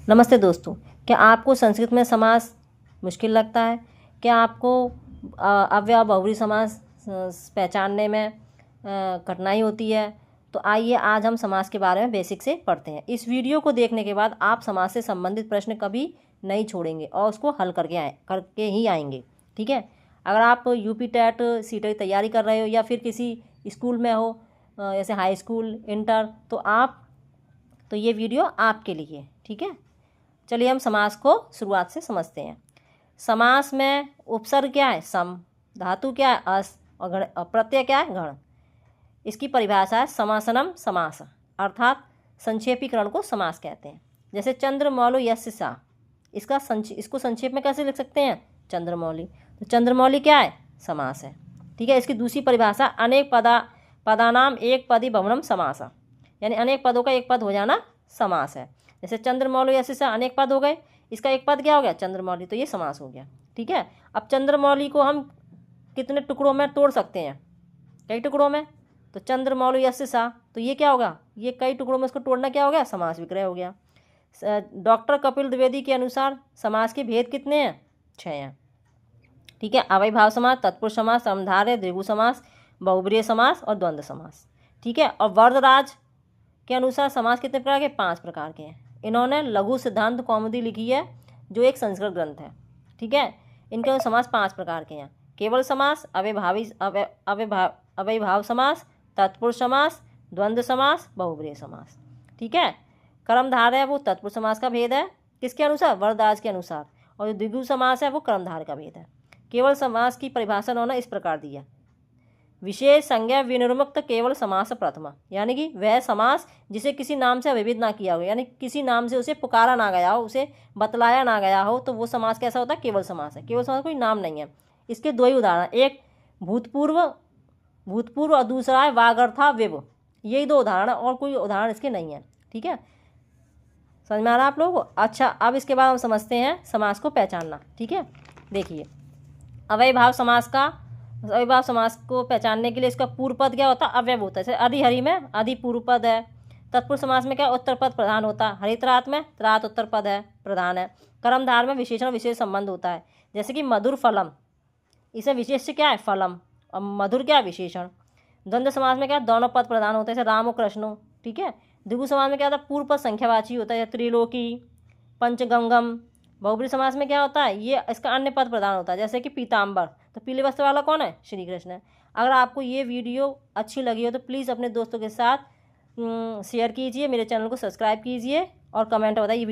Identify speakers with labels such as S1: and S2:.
S1: नमस्ते दोस्तों, क्या आपको संस्कृत में समास मुश्किल लगता है? क्या आपको अव्यय बहुब्रीहि समास पहचानने में कठिनाई होती है? तो आइए आज हम समास के बारे में बेसिक से पढ़ते हैं। इस वीडियो को देखने के बाद आप समास से संबंधित प्रश्न कभी नहीं छोड़ेंगे और उसको हल करके ही आएंगे। ठीक है। अगर आप यूपी टेट सीटेट की तैयारी कर रहे हो या फिर किसी स्कूल में हो, जैसे हाई स्कूल, इंटर, तो ये वीडियो आपके लिए। ठीक है। चलिए हम समास को शुरुआत से समझते हैं। समास में उपसर्ग क्या है? सम। धातु क्या है? अस। और प्रत्यय क्या है? गण। इसकी परिभाषा है समासनम समास, अर्थात संक्षेपीकरण को समास कहते हैं। जैसे चंद्रमौलि यस्य सा, इसको संक्षेप में कैसे लिख सकते हैं? चंद्रमौलि। तो चंद्रमौलि क्या है? समास है। ठीक है। इसकी दूसरी परिभाषा अनेक पदानाम एक पदी बहुवचनम समास, यानी अनेक पदों का एक पद हो जाना समास है। जैसे चंद्रमौलि यस्य सा अनेक पद हो गए, इसका एक पद क्या हो गया? चंद्रमौलि, तो ये समास हो गया। ठीक है। अब चंद्रमौलि को हम कितने टुकड़ों में तोड़ सकते हैं? कई टुकड़ों में। तो चंद्रमौलि यस्य सा, तो ये क्या होगा? ये कई टुकड़ों में इसको तोड़ना क्या हो गया? समास विग्रह हो गया। डॉक्टर कपिल द्विवेदी के अनुसार समास के भेद कितने हैं? 6 हैं। ठीक है। अव्ययीभाव समास, तत्पुरुष समास, समधार्य, द्विगु समास, बहुब्रीहि समास और द्वंद्व समास। ठीक है। और वरदराज के अनुसार समास कितने प्रकार के? 5 प्रकार के हैं। इन्होंने लघु सिद्धांत कौमुदी लिखी है, जो एक संस्कृत ग्रंथ है। ठीक है। इनके समास 5 प्रकार के हैं। केवल समास, अव्ययीभाव समास, तत्पुरुष समास, द्वंद्व समास, बहुब्रीहि समास। ठीक है। कर्मधारय वो तत्पुरुष समास का भेद है, किसके अनुसार? वरदराज के अनुसार। और जो द्विगु समास है वो कर्मधारय का भेद है। केवल समास की परिभाषा उन्होंने इस प्रकार दी है। विशेष संज्ञा विनिर्मुक्त केवल समास प्रथमा, यानी कि वह समास जिसे किसी नाम से अभिहित ना किया हो, यानी किसी नाम से उसे पुकारा ना गया हो, उसे बतलाया ना गया हो, तो वो समास कैसा होता है? केवल समास है। केवल समास कोई नाम नहीं है। इसके दो ही उदाहरण, एक भूतपूर्व और दूसरा है वागर्था विव। यही 2 उदाहरण, और कोई उदाहरण इसके नहीं है। ठीक है। समझ में आ रहा है आप लोगों को? अच्छा, अब इसके बाद हम समझते हैं समास को पहचानना। ठीक है। देखिए, अव्ययीभाव समास को पहचानने के लिए इसका पूर्व पद क्या होता है? अव्यय होता है। जैसे अधिहरि में अधि पूर्व पद है। तत्पुरुष समास में क्या? उत्तर पद प्रधान होता है। हरित्रात में त्रात उत्तर पद है, प्रधान है। कर्मधार में विशेषण विशेष संबंध होता है। जैसे कि मधुर फलम, इसे विशेष क्या है? फलम, और मधुर क्या है? विशेषण। द्वंद्व समास में क्या? दोनों पद प्रधान होते हैं, जैसे रामो कृष्णो। ठीक है। द्विगु समास में क्या होता है? पूर्व पद संख्यावाची होता है, त्रिलोकी, पंचगंगम। बहुब्रीहि समास में क्या होता है? ये इसका अन्य पद प्रधान होता है, जैसे कि पीताम्बर। तो पीले वस्त्र वाला कौन है? श्री कृष्ण है। अगर आपको ये वीडियो अच्छी लगी हो तो प्लीज़ अपने दोस्तों के साथ शेयर कीजिए, मेरे चैनल को सब्सक्राइब कीजिए और कमेंट बताइए।